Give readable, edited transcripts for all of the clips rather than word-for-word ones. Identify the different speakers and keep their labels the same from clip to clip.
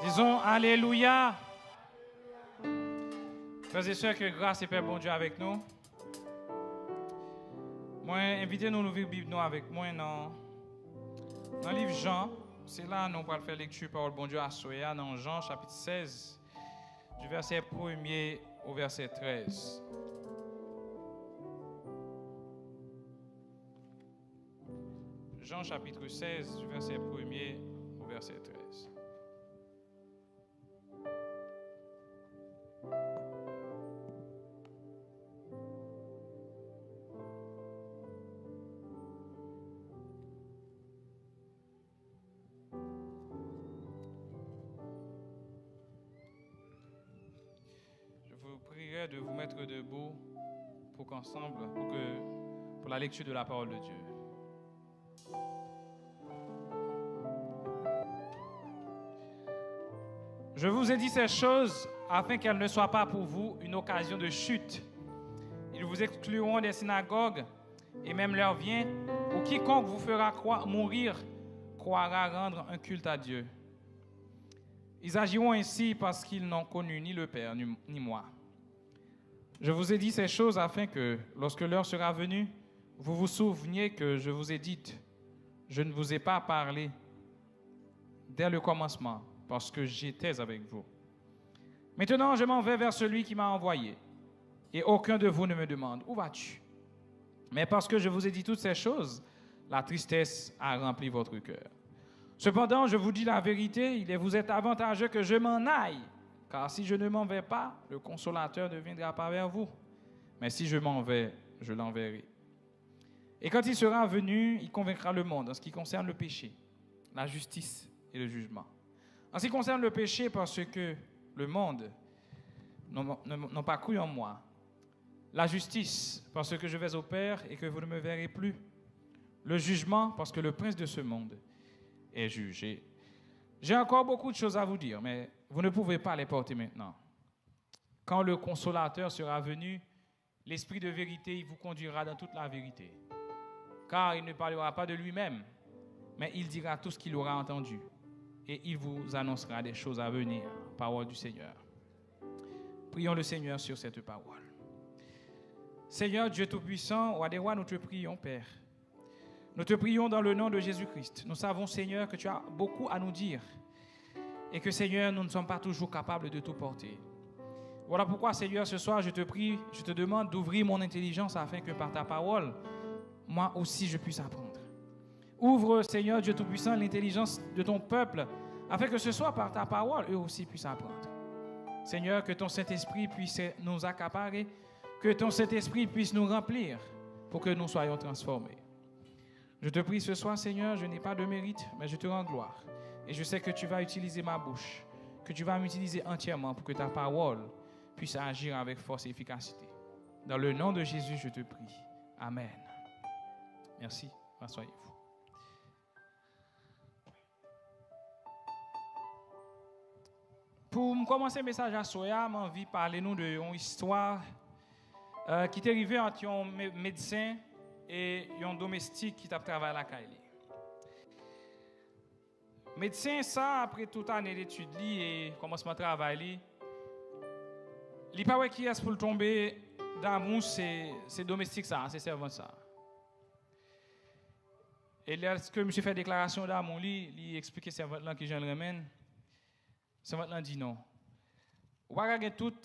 Speaker 1: Disons Alléluia. Frères et sœurs, que grâce et Père bon Dieu avec nous. Moi, invitez-nous à ouvrir la Bible avec moi dans le livre Jean. C'est là nous allons faire lecture parole bon Dieu à Soya dans Jean chapitre 16, du verset 1er au verset 13. Jean chapitre 16, du verset 1er au verset 13. De vous mettre debout pour qu'ensemble, pour la lecture de la parole de Dieu. Je vous ai dit ces choses afin qu'elles ne soient pas pour vous une occasion de chute. Ils vous excluront des synagogues et même l'heure vient où quiconque vous fera mourir croira rendre un culte à Dieu. Ils agiront ainsi parce qu'ils n'ont connu ni le Père ni moi. Je vous ai dit ces choses afin que, lorsque l'heure sera venue, vous vous souveniez que je vous ai dit, je ne vous ai pas parlé dès le commencement, parce que j'étais avec vous. Maintenant, je m'en vais vers celui qui m'a envoyé, et aucun de vous ne me demande, où vas-tu? Mais parce que je vous ai dit toutes ces choses, la tristesse a rempli votre cœur. Cependant, je vous dis la vérité, il vous est avantageux que je m'en aille. Car si je ne m'en vais pas, le consolateur ne viendra pas vers vous. Mais si je m'en vais, je l'enverrai. Et quand il sera venu, il convaincra le monde en ce qui concerne le péché, la justice et le jugement. En ce qui concerne le péché, parce que le monde n'a pas cru en moi. La justice, parce que je vais au Père et que vous ne me verrez plus. Le jugement, parce que le prince de ce monde est jugé. J'ai encore beaucoup de choses à vous dire, mais vous ne pouvez pas les porter maintenant. Quand le consolateur sera venu, l'Esprit de vérité, il vous conduira dans toute la vérité. Car il ne parlera pas de lui-même, mais il dira tout ce qu'il aura entendu. Et il vous annoncera des choses à venir, parole du Seigneur. Prions le Seigneur sur cette parole. Seigneur Dieu Tout-Puissant, roi des rois, nous te prions, Père. Nous te prions dans le nom de Jésus-Christ. Nous savons, Seigneur, que tu as beaucoup à nous dire et que, Seigneur, nous ne sommes pas toujours capables de tout porter. Voilà pourquoi, Seigneur, ce soir, je te prie, je te demande d'ouvrir mon intelligence afin que par ta parole, moi aussi, je puisse apprendre. Ouvre, Seigneur Dieu Tout-Puissant, l'intelligence de ton peuple afin que ce soit par ta parole, eux aussi puissent apprendre. Seigneur, que ton Saint-Esprit puisse nous accaparer, que ton Saint-Esprit puisse nous remplir pour que nous soyons transformés. Je te prie ce soir, Seigneur, je n'ai pas de mérite, mais je te rends gloire. Et je sais que tu vas utiliser ma bouche, que tu vas m'utiliser entièrement pour que ta parole puisse agir avec force et efficacité. Dans le nom de Jésus, je te prie. Amen. Merci. Rassoyez-vous. Pour commencer le message à Soya, j'ai envie de parler nous d'une histoire qui est arrivée entre un médecin et un domestique qui travaille à la caille. Médecin, ça, après toute année d'études et commencement de travail, il n'y a pas qui est pour tomber d'amour, c'est domestique, ça, c'est servant, ça. Et lorsque monsieur fait déclaration d'amour, il explique servant là qui j'en remène. Servant là dit non. Ou pas qu'il y a tout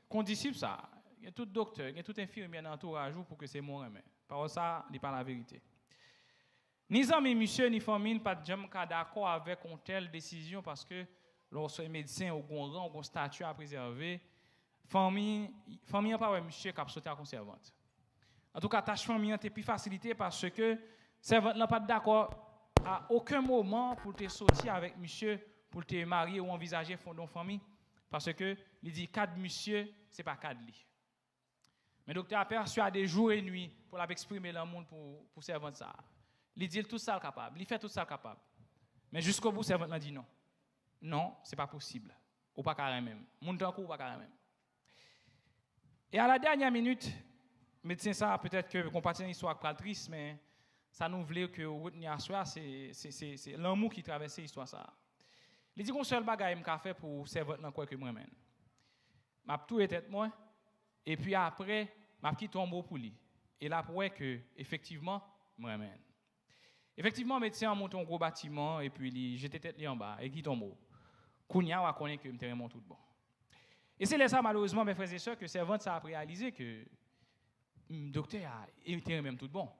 Speaker 1: condisciple, ça. Il y a tout docteur, il y a tout infirmier dans l'entourage pour que c'est mon remède. Par ça, il n'est pas la vérité. Ni amis, monsieur, ni famille, pas de jamais d'accord avec une telle décision parce que lorsque les médecins ont un rang, ont un statut à préserver, famille n'a pas monsieur qui a sauté à conservante. En tout cas, tâche famille est plus facilitée parce que servante n'a pas d'accord à aucun moment pour te sortir avec monsieur, pour te marier ou envisager fondon famille, parce que il dit cadre monsieur, c'est pas cadre lui. Mais docteur a persuadé jour et nuit pour l'exprimer dans le monde pour servante ça. Il dit tout ça capable, il fait tout ça capable. Mais jusqu'au bout, servante a dit non. Non, c'est pas possible. Ou pas carrément même. Mon temps ou pas carrément même. Et à la dernière minute, médecin ça peut-être que compartir une histoire triste, mais ça nous voulait que retenir à soi, c'est l'amour qui traversait l'histoire ça. Il dit qu'on seul bagaille m'a fait pour servir dans quoi que moi mène. M'a tout tête moi et puis après m'a qui tombe pour lui. Et là pour que effectivement moi mène. Effectivement médecin a monté un gros bâtiment et puis il jeté tête en bas et qui tombe. Kounya wa connaît que me terrain tout bon. Et c'est là ça malheureusement mes frères et sœurs que servante ça a réalisé que le docteur a été même tout bon.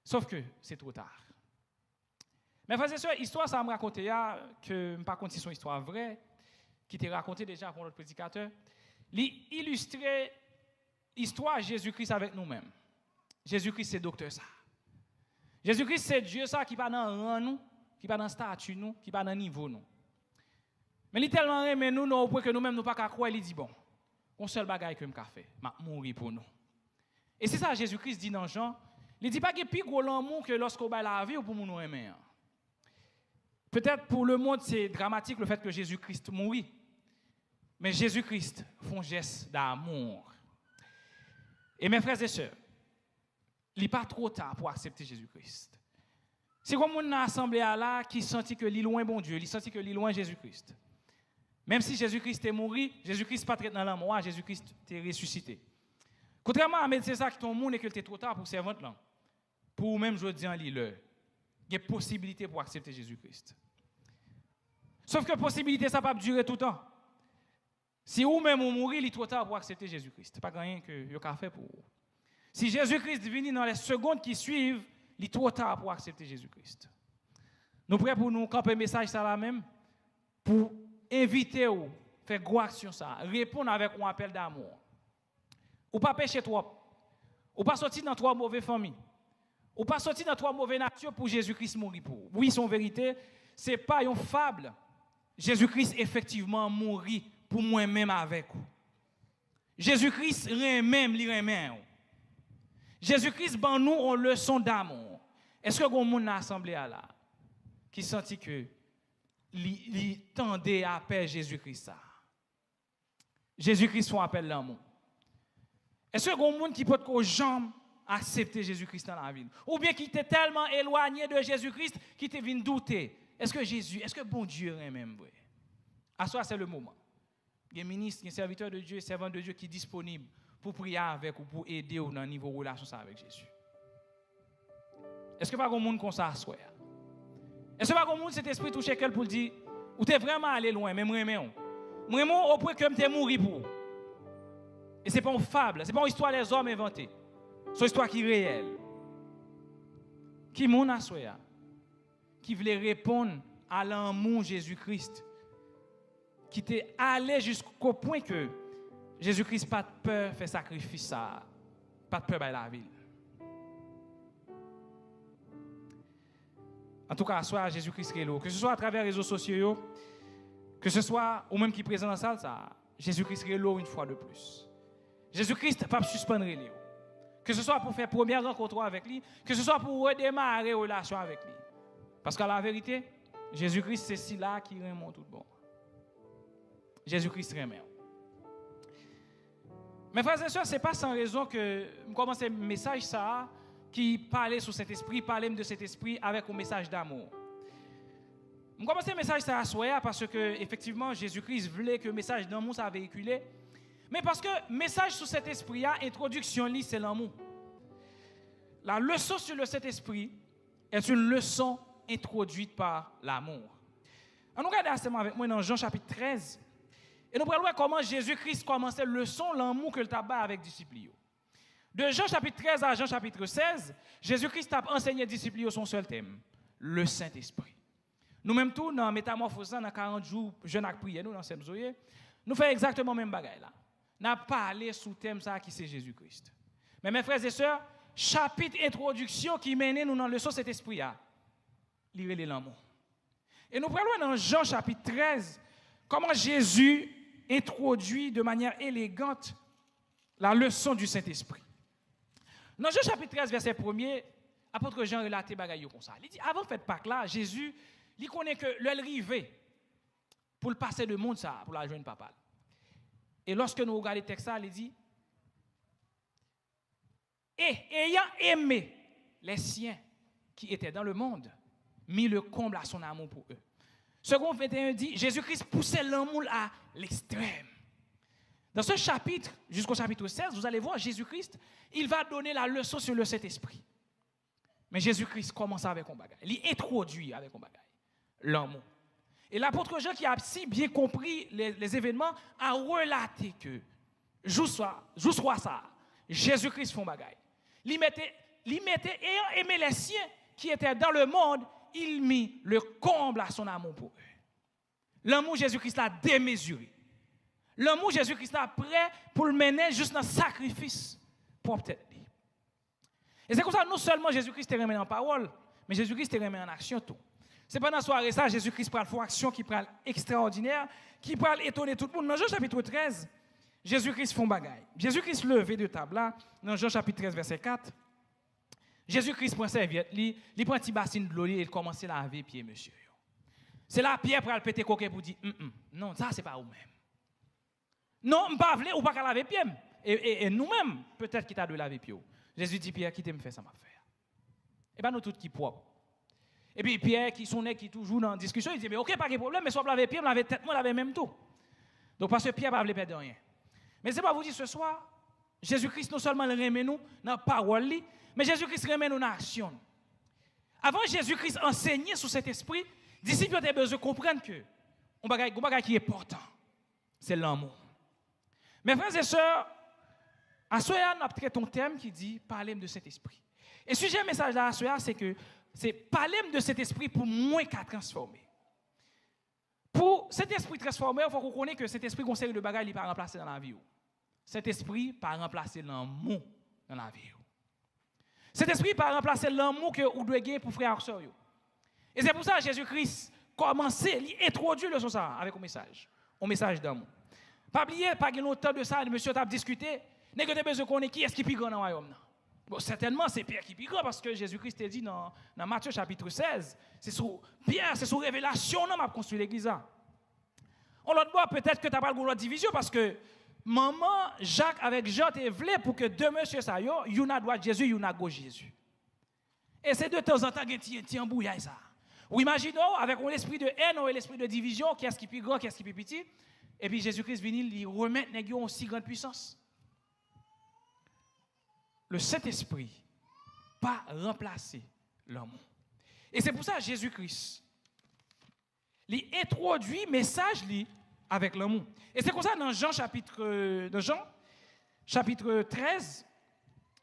Speaker 1: Sauf que c'est trop tard. Mes frères et sœurs, l'histoire ça me raconté que pas compte si son histoire vraie qui t'est raconté déjà pour notre prédicateur, illustrer l'histoire de Jésus-Christ avec nous-mêmes. Jésus-Christ c'est docteur ça. Jésus-Christ c'est Dieu ça qui pas dans rang nous, qui pas dans statut nous, qui pas dans niveau nous. Mais il tellement aimé nous au point que nous-mêmes nous pas qu'à croire, il dit bon, un seul bagaille que m'a fait, m'a mourir pour nous. Et c'est ça Jésus-Christ dit dans Jean, il dit pas qu'il y a plus gros l'amour que lorsqu'on bat la vie ou pour nous aimer. Peut-être pour le monde c'est dramatique le fait que Jésus-Christ mourit. Mais Jésus-Christ fait un geste d'amour. Et mes frères et sœurs, il n'est pas trop tard pour accepter Jésus-Christ. C'est comme on a assemblé à là qui sentit que l'île loin bon Dieu, il sentit que l'île loin Jésus-Christ. Même si Jésus-Christ est mort, Jésus-Christ n'est pas traité dans la mort, Jésus-Christ est ressuscité. Contrairement à médecin ça qui ton monde et que tu es trop tard pour servante là. Pour même je dis en l'île, il y a possibilité pour accepter Jésus-Christ. Sauf que possibilité ça pas durer tout le temps. Si vous même vous mourir, il est trop tard pour accepter Jésus-Christ. Pas rien que vous avez fait pour vous. Si Jésus-Christ vient dans les secondes qui suivent, il est trop tard pour accepter Jésus-Christ. Nous prêts pour nous camper un message ça là même pour inviter ou faire gros action ça, répondre avec un appel d'amour. Ou pas pécher trop. Ou pas sortir dans trois mauvaises familles. Ou pas sortir dans trois mauvaises natures pour Jésus-Christ mourir pour. Oui, son vérité, c'est pas une fable. Jésus-Christ effectivement mourit pour moi-même avec vous. Jésus-Christ même li remen. Jésus-Christ ban nous en leçon d'amour. Est-ce que vous monde assemblé là qui senti que li tendait à appeler Jésus-Christ ça? Jésus-Christ son appel l'amour. Est-ce que vous monde qui peut qu'aux jambes accepter Jésus-Christ dans la vie? Ou bien qui était tellement éloigné de Jésus-Christ qui te vient douter? Est-ce que bon Dieu est même vrai? À soi c'est le moment. Il y a un ministre, il y a un serviteur de Dieu, un servant de Dieu qui est disponible pour prier avec ou pour aider ou dans le niveau de relation avec Jésus. Est-ce que pas grand monde comme ça soit? Est-ce que pas grand monde cet esprit touche quelqu'un pour dire ou t'es vraiment allé loin mais moi au point que m'te mourir pour. Et c'est pas une fable, c'est pas une histoire des hommes inventée. C'est une histoire qui est réelle. Qui mon a soit qui voulait répondre à l'amour de Jésus-Christ, qui était allé jusqu'au point que Jésus-Christ pas de peur faire sacrifice ça, pas de peur by la ville. En tout cas, soit Jésus-Christ est là, que ce soit à travers les réseaux sociaux, que ce soit ou même qui est présent dans la salle, ça, Jésus-Christ est là une fois de plus. Jésus-Christ pas suspendre lui. Que ce soit pour faire première rencontre avec lui, que ce soit pour redémarrer une relation avec lui. Parce qu'à la vérité, Jésus-Christ, c'est si là qui remonte tout bon. Jésus-Christ remet. Mes frères et sœurs, ce n'est pas sans raison que je commence un message ça, qui parlait sur cet esprit, parlait de cet esprit avec un message d'amour. Je commence un message ça à soi parce que, effectivement, Jésus-Christ voulait que le message d'amour soit véhiculé. Mais parce que le message sur cet esprit, introduction, c'est l'amour. La leçon sur le Saint-Esprit est une leçon introduite par l'amour. On nous regarde ensemble avec moi dans Jean chapitre 13. Et nous allons voir comment Jésus-Christ commençait la leçon, l'amour que le tabac avec les disciples. De Jean chapitre 13 à Jean chapitre 16, Jésus-Christ a enseigné aux disciples son seul thème, le Saint-Esprit. Nous-mêmes tous, dans Métamorphose, dans 40 jours, je n'ai prié, nous, dans Semzoye, nous faisons exactement le même bagage là. Nous avons parlé sous le thème ça qui c'est Jésus-Christ. Mais mes frères et sœurs, chapitre introduction qui mène nous dans le leçon cet esprit là, lire l'amour. Et nous prenons dans Jean chapitre 13 comment Jésus introduit de manière élégante la leçon du Saint-Esprit. Dans Jean chapitre 13 verset 1er, apôtre Jean relate bagaille comme ça. Il dit avant fête Pâques là, Jésus, il connaît que l'arrivée pour le passer de monde ça pour la joindre papa. Et lorsque nous regardons le texte, il dit et ayant aimé les siens qui étaient dans le monde, mit le comble à son amour pour eux. Second 21 dit, Jésus-Christ poussait l'amour à l'extrême. Dans ce chapitre, jusqu'au chapitre 16, vous allez voir, Jésus-Christ, il va donner la leçon sur le Saint-Esprit. Mais Jésus-Christ commence avec un bagage. Il introduit avec un bagage. L'amour. Et l'apôtre Jean, qui a si bien compris les événements, a relaté que, jusqu'à ça, Jésus-Christ fait un bagage. Il mettait, ayant aimé les siens qui étaient dans le monde, il mit le comble à son amour pour eux. L'amour Jésus-Christ l'a démesuré. L'amour Jésus-Christ l'a prêt pour le mener juste dans le sacrifice pour peut-être. Et c'est comme ça, non seulement Jésus-Christ est remis en parole, mais Jésus-Christ est remis en action tout. C'est pas dans la soirée ça, Jésus-Christ prend une action qui prend extraordinaire, qui prend étonner tout le monde. Dans Jean chapitre 13, Jésus-Christ fait un bagaille. Jésus-Christ levé de table là, dans Jean chapitre 13, verset 4. Jésus-Christ prend serviette, il prend un petit bassin de l'eau et il commence à laver pieds monsieur. C'est là Pierre pour le péter coquet pour dire non, ça c'est pas vous-même. Non, je pas voulu ou pas qu'à laver pieds. Et nous-mêmes, peut-être qu'il t'a de laver pieds. Jésus dit Pierre, qui t'aime faire ça m'a faire. Et bien nous tous qui propres. Et puis Pierre qui sonne qui toujours dans la discussion, il dit mais OK, pas de problème, mais soit laver pieds, laver tête, moi laver même tout. Donc parce que Pierre pas voulu perdre rien. Mais c'est pas vous dire ce soir, Jésus-Christ non seulement le remet nous dans la parole, mais Jésus-Christ remet nous dans l'action. Avant Jésus-Christ enseignait sur cet esprit, les disciples avaient besoin de comprendre que un bagage qui est important, c'est l'amour. Mes frères et sœurs, à Soya, nous avons traité un thème qui dit parler de cet esprit. Et le sujet du message là à Soya, c'est que c'est parler de cet esprit pour moins qu'à transformer. Pour cet esprit transformé, il faut qu'on connaisse que cet esprit conseille de bagages, il ne peut pas remplacer dans la vie. Cet esprit ne peut pas remplacer l'amour dans la vie. Cet esprit ne peut pas remplacer l'amour que vous devez gagner pour frères et sœurs. Et c'est pour ça que Jésus-Christ commençait à introduire le ça avec un message d'amour. Pas oublier, pas longtemps de ça, le monsieur a discuté. N'est-ce que besoin de connaître qui est-ce qui est plus grand dans le royaume? Bon, certainement, c'est Pierre qui est plus grand parce que Jésus-Christ a dit dans Matthieu chapitre 16, c'est sur Pierre, c'est sur révélation qu'on a construit l'église. On l'autre bois, peut-être que tu n'as pas le goût de division parce que maman, Jacques avec Jean, tu voulu pour que deux messieurs ça, y'en a droite Jésus, y'en a gauche Jésus. Et c'est de temps en temps qu'il y a un bouillage ça. Ou imaginons, avec un esprit de haine ou l'esprit de division, qui est-ce qui est plus grand, qui est-ce qui est plus petit, et puis Jésus-Christ vient, il remet les gens en si grande puissance. Le Saint-Esprit pas remplacer l'amour. Et c'est pour ça que Jésus-Christ il introduit le message avec l'amour. Et c'est comme ça dans Jean chapitre 13,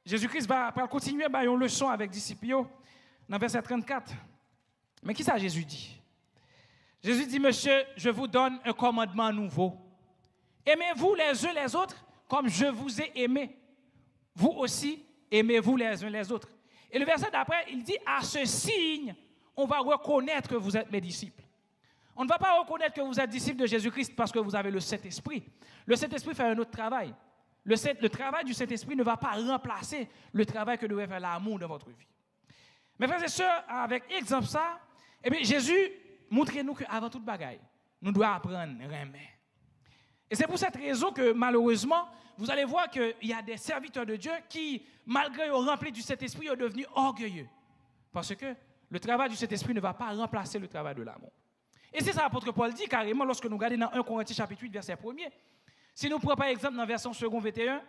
Speaker 1: Jésus-Christ va continuer une leçon avec les disciples dans verset 34. Mais qui ça Jésus dit? Jésus dit, monsieur, je vous donne un commandement nouveau. Aimez-vous les uns les autres comme je vous ai aimé. Vous aussi, aimez-vous les uns les autres. Et le verset d'après, il dit, à ce signe, on va reconnaître que vous êtes mes disciples. On ne va pas reconnaître que vous êtes disciples de Jésus-Christ parce que vous avez le Saint-Esprit. Le Saint-Esprit fait un autre travail. Le travail du Saint-Esprit ne va pas remplacer le travail que devait faire l'amour dans votre vie. Mes frères et sœurs, avec exemple ça, eh bien, Jésus montre-nous qu'avant toute bagaille, nous devons apprendre à aimer. Et c'est pour cette raison que malheureusement, vous allez voir qu'il y a des serviteurs de Dieu qui, malgré être remplis du Saint-Esprit, sont devenus orgueilleux. Parce que le travail du Saint-Esprit ne va pas remplacer le travail de l'amour. Et c'est ça l'apôtre Paul dit carrément lorsque nous regardons dans 1 Corinthiens chapitre 8, verset 1er. Si nous prenons par exemple dans la version second 21,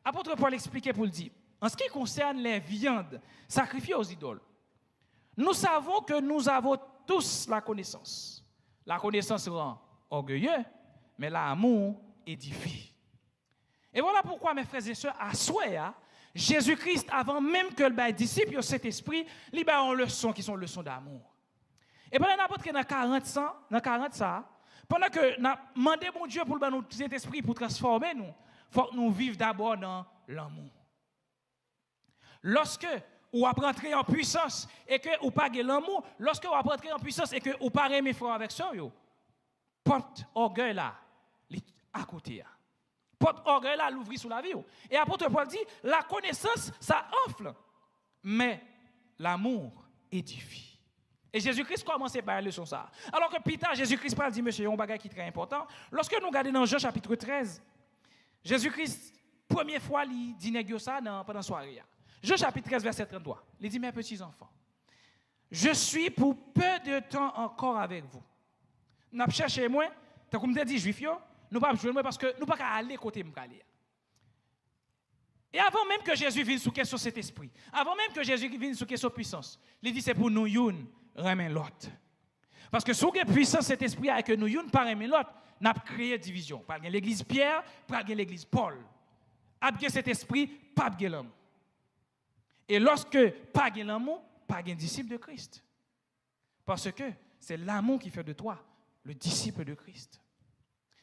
Speaker 1: l'apôtre Paul expliquait pour le dire, en ce qui concerne les viandes sacrifiées aux idoles, nous savons que nous avons tous la connaissance. La connaissance rend orgueilleux, mais l'amour édifie. Et voilà pourquoi, mes frères et sœurs, à Soya, Jésus-Christ, avant même que le disciple, cet esprit, il a une leçon qui sont leçons d'amour. Et pendant que dans 40 ça, pendant que nous demandons mon Dieu pour nous cet esprit pour transformer nous, il faut que nous vivions d'abord dans l'amour. Lorsque vous rentrez en puissance et que vous pas l'amour, lorsque vous rentrez en puissance et que vous pas aimer frère avec ça, porte orgueil là, à côté. Porte orgueil là, l'ouvrir sous la vie. Et apôtre Paul dit, la connaissance, ça enfle, mais l'amour édifie. Et Jésus-Christ commençait par la leçon ça. Alors que plus tard, Jésus-Christ parle, dit, monsieur, il y a un bagage qui est très important. Lorsque nous regardons dans Jean chapitre 13, Jésus-Christ, première fois, il dit ça pendant la soirée. Jean chapitre 13, verset 33. Il dit, mes petits enfants, je suis pour peu de temps encore avec vous. N'a cherché moi, tant comme dit juif yo, nous pas jouer moi parce que nous pas aller côté m'aller. Et avant même que Jésus vienne sous question cet esprit, avant même que Jésus vienne sous question puissance, il dit c'est pour nous une remet l'autre. Parce que sous que puissance cet esprit avec nous une par remet l'autre, n'a créé division. Pas l'église Pierre, pas l'église Paul. Abgé cet esprit, pas abgé l'homme. Et lorsque pas abgé l'amour, pas abgé disciple de Christ. Parce que c'est l'amour qui fait de toi le disciple de Christ.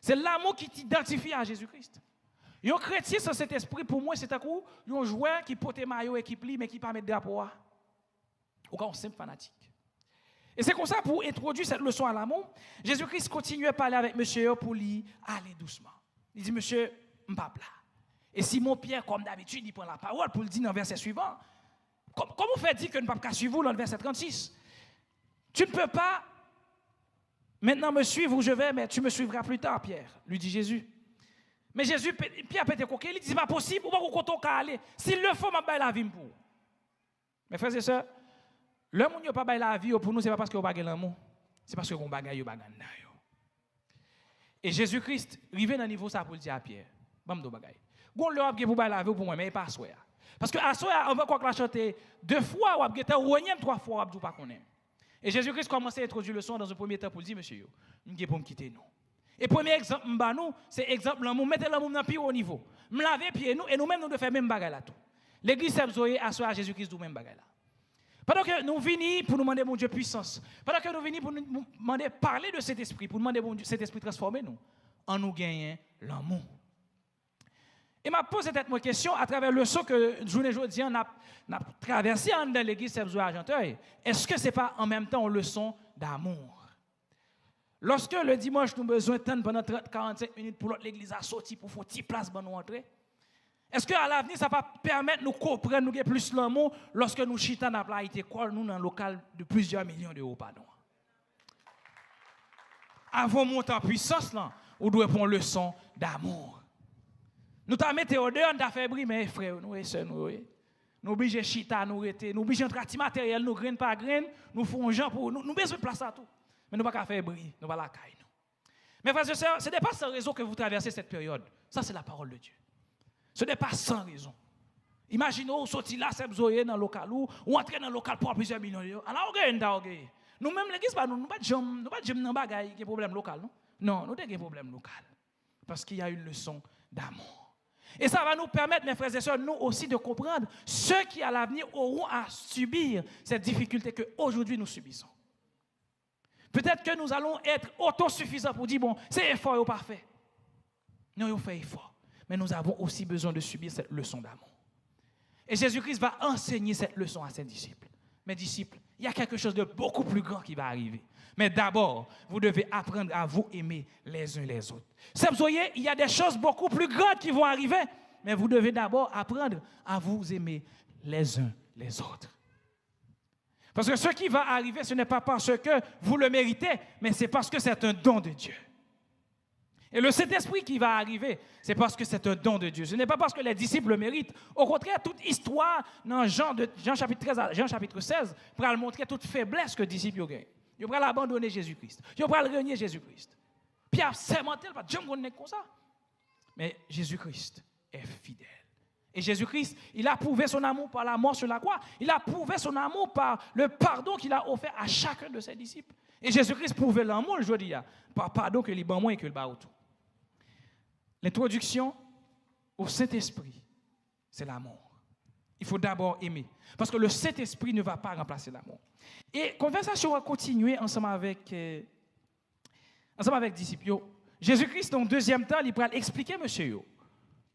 Speaker 1: C'est l'amour qui t'identifie à Jésus-Christ. Un chrétien sans cet esprit, pour moi, c'est un coup, un joueur qui porte maillot et qui plie, mais qui ne peut pas mettre drapeau. Ou quand on simple fanatique. Et c'est comme ça, pour introduire cette leçon à l'amour, Jésus-Christ continue à parler avec monsieur pour lui aller doucement. Il dit, monsieur, je ne suis pas là. Et Simon Pierre, comme d'habitude, il prend la parole pour le dire dans le verset suivant. Comment fait dire que ne peux pas suivre vous dans le verset 36? Tu ne peux pas maintenant me suivre où je vais, mais tu me suivras plus tard, Pierre, lui dit Jésus. Mais Jésus, Pierre pète coquille, il dit, c'est pas possible, ou pas qu'on compte aller. S'il le faut, je vais la vie pour. Mes frères et sœurs, l'homme qui n'a pas la vie pour nous, ce n'est pas parce qu'on n'a pas l'amour, c'est parce qu'on a bagaille. Et Jésus-Christ, arrivé dans le niveau ça pour le dire à Pierre, bam do bagaille. Gon le qui pour la vie pour moi, mais pas à soir. Parce que à soir, on va quoi que la chanter 2 fois ou après 3 fois ou pas connaître. Et Jésus-Christ commence à introduire le son dans un premier temps pour dire, monsieur, nous pour me quitter nous. Et premier exemple, c'est exemple l'amour. Mettez l'amour dans le plus haut niveau. Me laver pieds nous et nous-mêmes nous devons faire même bagaille là tout. L'église Sebzoé assoit à Jésus-Christ nous même bagaille là. Pendant que nous venons pour nous demander mon Dieu puissance, pendant que nous venons pour nous demander parler de cet esprit, pour demander bon Dieu, cet esprit transformer nous, en nous gagnant l'amour. Et m'a posé cette question à travers le saut que journée aujourd'hui on a traversé dans l'église Sebzoé Argenteuil. Est-ce que c'est pas en même temps une leçon d'amour? Lorsque le dimanche nous avons besoin de temps pendant 30-45 minutes pour l'église à sortir pour faire 10 places pour nous entrer, est-ce qu'à l'avenir ça va permettre de nous comprendre nous plus l'amour lorsque nous chitons dans la école nous dans un local de plusieurs millions d'euros pardon. Avant de monter en puissance là, on doit prendre une leçon d'amour. Nous t'avons mis au dehors, nous avons fait briller, mais frères, nous et sœurs, nous obligés chita, nous arrêter, nous obligés de traiter matériel, nous graine par graine, nous faisons gens pour nous besoin de place à tout. Mais nous ne pouvons pas faire briller, nous ne pouvons pas la caille. Mais frères et sœurs, ce n'est pas sans raison que vous traversez cette période. Ça, c'est la parole de Dieu. Ce n'est pas sans raison. Imaginez, vous sortez là, Sebzoé dans le local, ou entrez dans le local pour plusieurs millions d'euros. Alors, nous-mêmes, l'église, nous ne sommes pas dans le bagage qui est problème local. Non, nous avons un problème local. Parce qu'il y a une leçon d'amour. Et ça va nous permettre, mes frères et sœurs, nous aussi de comprendre ceux qui à l'avenir auront à subir cette difficulté qu'aujourd'hui nous subissons. Peut-être que nous allons être autosuffisants pour dire, bon, c'est effort ou parfait. Non, on fait effort. Mais nous avons aussi besoin de subir cette leçon d'amour. Et Jésus-Christ va enseigner cette leçon à ses disciples. Mes disciples, il y a quelque chose de beaucoup plus grand qui va arriver. Mais d'abord, vous devez apprendre à vous aimer les uns les autres. Sebzoé, il y a des choses beaucoup plus grandes qui vont arriver, mais vous devez d'abord apprendre à vous aimer les uns les autres. Parce que ce qui va arriver, ce n'est pas parce que vous le méritez, mais c'est parce que c'est un don de Dieu. Et le Saint-Esprit qui va arriver, c'est parce que c'est un don de Dieu. Ce n'est pas parce que les disciples le méritent. Au contraire, toute histoire dans Jean chapitre 13 à Jean chapitre 16 pour montrer toute faiblesse que les disciples ont gagnée. Ils vont abandonner Jésus-Christ. Ils vont renier Jésus-Christ. Puis à sermenté, pas de jamais comme ça. Mais Jésus-Christ est fidèle. Et Jésus-Christ, il a prouvé son amour par la mort sur la croix. Il a prouvé son amour par le pardon qu'il a offert à chacun de ses disciples. Et Jésus-Christ prouvait l'amour, je dis, par le pardon que les bons et que le bas autour. L'introduction au Saint-Esprit, c'est l'amour. Il faut d'abord aimer. Parce que le Saint-Esprit ne va pas remplacer l'amour. Et conversation va continuer ensemble avec disciples. Jésus-Christ, dans le deuxième temps, il va expliquer, monsieur,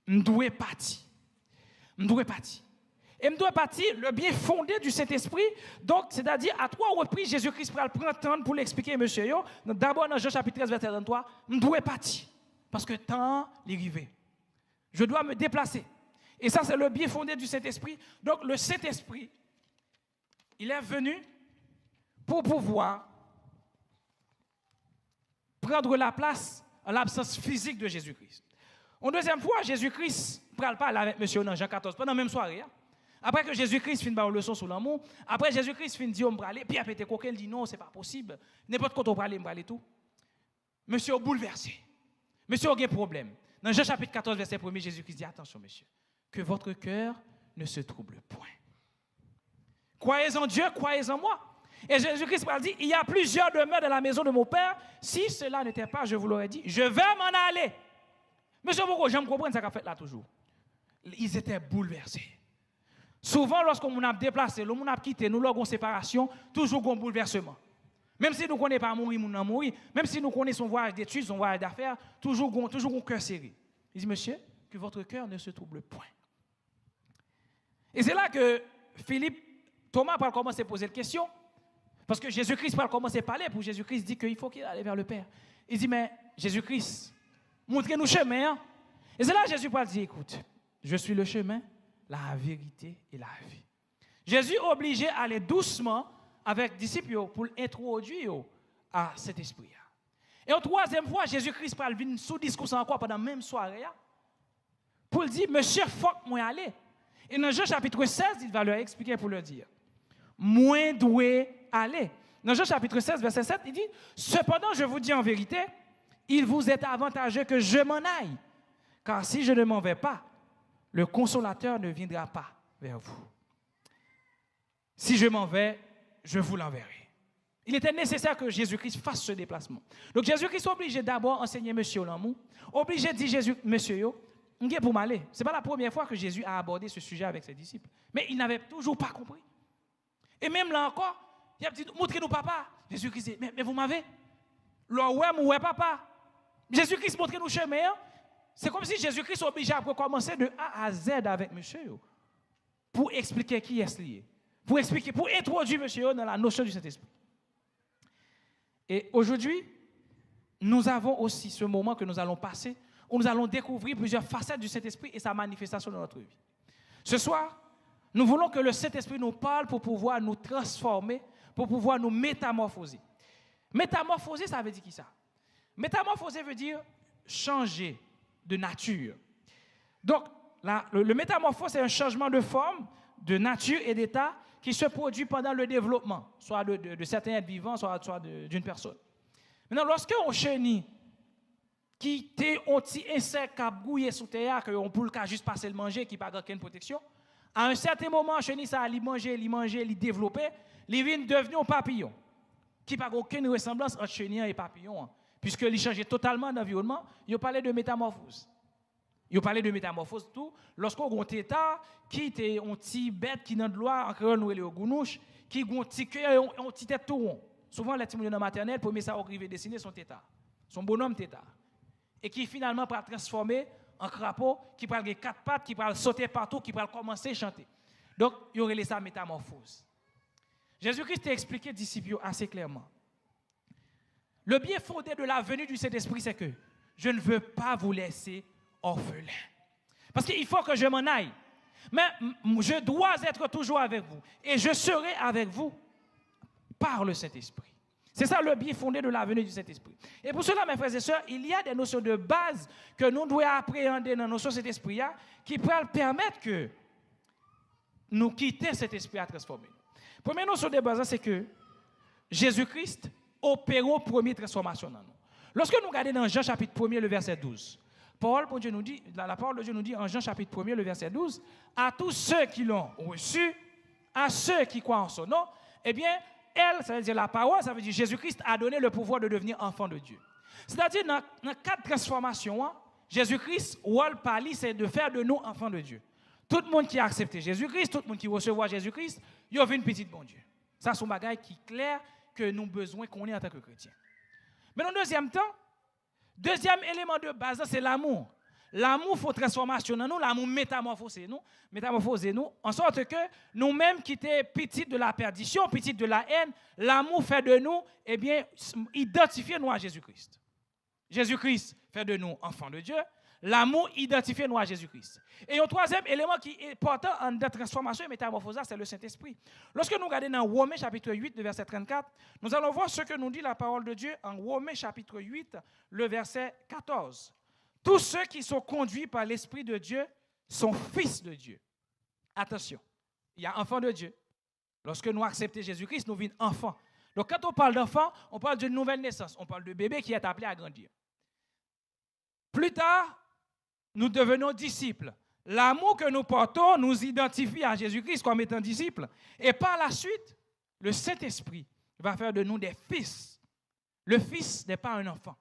Speaker 1: nous devons partir. Nous devons partir. Et nous devons partir le bien fondé du Saint-Esprit. Donc, c'est-à-dire, à 3 reprises, Jésus-Christ va prendre temps pour l'expliquer, monsieur. D'abord, dans Jean chapitre 13, verset 33, nous devons partir. Parce que temps est arrivé. Je dois me déplacer. Et ça, c'est le bien fondé du Saint-Esprit. Donc, le Saint-Esprit, il est venu pour pouvoir prendre la place en l'absence physique de Jésus-Christ. En deuxième fois, Jésus-Christ ne parle pas avec monsieur dans Jean 14, pendant la même soirée. Après que Jésus-Christ finit par une leçon sur l'amour, après Jésus-Christ finit de dire, on va aller, puis après, il dit non, ce n'est pas possible. N'importe quoi, on va aller tout. monsieur bouleversé. Monsieur a un problème. Dans Jean chapitre 14, verset 1, Jésus-Christ dit, attention, monsieur, que votre cœur ne se trouble point. Croyez en Dieu, croyez en moi. Et Jésus-Christ dit, il y a plusieurs demeures dans la maison de mon Père. Si cela n'était pas, je vous l'aurais dit, je vais m'en aller. Monsieur Boko, j'aime comprendre ça qu'a fait là toujours. Ils étaient bouleversés. Souvent, lorsqu'on a déplacé, lorsqu'on a quitté, nous avons une séparation, toujours un bouleversement. Même si nous ne connaissons pas mourir, nous n'avons mourir. Même si nous connaissons son voyage d'études, son voyage d'affaires, toujours un cœur serré. Il dit, monsieur, que votre cœur ne se trouble point. Et c'est là que Thomas va commencer à poser la question. Parce que Jésus-Christ va commencer à parler. Pour Jésus-Christ dit qu'il faut qu'il aille vers le Père. Il dit, mais Jésus-Christ, montrez-nous le chemin. Hein? Et c'est là que Jésus va dire, écoute, je suis le chemin, la vérité et la vie. Jésus est obligé d'aller doucement avec les disciples pour introduire à cet esprit. Et en troisième fois, Jésus-Christ va venir sous discours encore pendant la même soirée pour dire, monsieur, il faut que moi aller. Et dans Jean chapitre 16, il va leur expliquer pour leur dire, moi dois aller. Dans Jean chapitre 16, verset 7, il dit, cependant, je vous dis en vérité, il vous est avantageux que je m'en aille. Car si je ne m'en vais pas, le consolateur ne viendra pas vers vous. Si je m'en vais, je vous l'enverrai. Il était nécessaire que Jésus-Christ fasse ce déplacement. Donc Jésus-Christ est obligé d'abord enseigner monsieur l'amour, obligé de dire Jésus, monsieur, on est pour m'aller. Ce n'est pas la première fois que Jésus a abordé ce sujet avec ses disciples. Mais il n'avait toujours pas compris. Et même là encore, il a dit, montrez-nous papa. Jésus-Christ dit, mais vous m'avez? Ouais, papa. Jésus-Christ montrez-nous le chemin. C'est comme si Jésus-Christ est obligé à commencer de A à Z avec monsieur pour expliquer qui est lié. Pour expliquer, pour introduire monsieur dans la notion du Saint-Esprit. Et aujourd'hui, nous avons aussi ce moment que nous allons passer où nous allons découvrir plusieurs facettes du Saint-Esprit et sa manifestation dans notre vie. Ce soir, nous voulons que le Saint-Esprit nous parle pour pouvoir nous transformer, pour pouvoir nous métamorphoser. Métamorphoser, ça veut dire qui ça? Métamorphoser veut dire changer de nature. Donc, le métamorphose, c'est un changement de forme, de nature et d'état qui se produit pendant le développement, soit de certains êtres vivants, soit d'une personne. Maintenant, lorsqu'on chenille, qui est un petit insecte qui a bouillé sous terre, qu'on peut juste passer le manger, qui n'a pas aucune protection, à un certain moment, chenille, ça a manger, il développer, il vient devenir un papillon, qui n'a aucune ressemblance entre chenille et papillon, puisqu'il change totalement d'environnement. Il parlait de métamorphose. Il parlait de métamorphose tout. Lorsqu'on a un tétard, qui est un petit bête qui n'a de loi, encore nous le gounouche, qui a un petit cœur, un petit tête tout rond. Souvent, les petits dans maternelle, pour ça, on arrive dessiner son tétard, son bonhomme tétard. Et qui finalement va transformer en crapaud, qui va avoir 4 pattes, qui va sauter partout, qui va commencer à chanter. Donc, il y aurait ça métamorphose. Jésus-Christ a expliqué aux disciples assez clairement. Le bien fondé de la venue du Saint-Esprit, c'est que je ne veux pas vous laisser orphelin. Parce qu'il faut que je m'en aille. Mais je dois être toujours avec vous. Et je serai avec vous par le Saint-Esprit. C'est ça le bien fondé de la venue du Saint-Esprit. Et pour cela, mes frères et sœurs, il y a des notions de base que nous devons appréhender dans nos notions de cet esprit qui peuvent permettre que nous quittions cet esprit à transformer. Première notion de base, c'est que Jésus-Christ opère la première transformation dans nous. Lorsque nous regardons dans Jean chapitre 1er, le verset 12, la parole de Dieu nous dit en Jean chapitre 1er, le verset 12, à tous ceux qui l'ont reçu, à ceux qui croient en son nom, eh bien, elle, ça veut dire la parole, ça veut dire Jésus-Christ a donné le pouvoir de devenir enfant de Dieu. C'est-à-dire, dans 4 transformations, Jésus-Christ, rôle parli, c'est de faire de nous enfants de Dieu. Tout le monde qui a accepté Jésus-Christ, tout le monde qui reçoit Jésus-Christ, il y a une petite bon Dieu. Ça, c'est un bagage qui est clair que nous avons besoin qu'on ait en tant que chrétiens. Mais en deuxième temps, deuxième élément de base, c'est l'amour. L'amour faut transformation dans nous, l'amour métamorphoser nous, en sorte que nous-mêmes qui étions petits de la perdition, petits de la haine, l'amour fait de nous, eh bien, identifier nous à Jésus-Christ. Jésus-Christ fait de nous enfants de Dieu, l'amour identifie nous à Jésus-Christ. Et un troisième élément qui est important en de transformation et métamorphose, c'est le Saint-Esprit. Lorsque nous regardons dans Romains chapitre 8, le verset 34, nous allons voir ce que nous dit la parole de Dieu en Romains chapitre 8, le verset 14. Tous ceux qui sont conduits par l'Esprit de Dieu sont fils de Dieu. Attention, il y a enfants de Dieu. Lorsque nous acceptons Jésus-Christ, nous devenons enfants. Donc, quand on parle d'enfant, on parle d'une nouvelle naissance. On parle de bébé qui est appelé à grandir. Plus tard, nous devenons disciples. L'amour que nous portons nous identifie à Jésus-Christ comme étant disciples. Et par la suite, le Saint-Esprit va faire de nous des fils. Le fils n'est pas un enfant.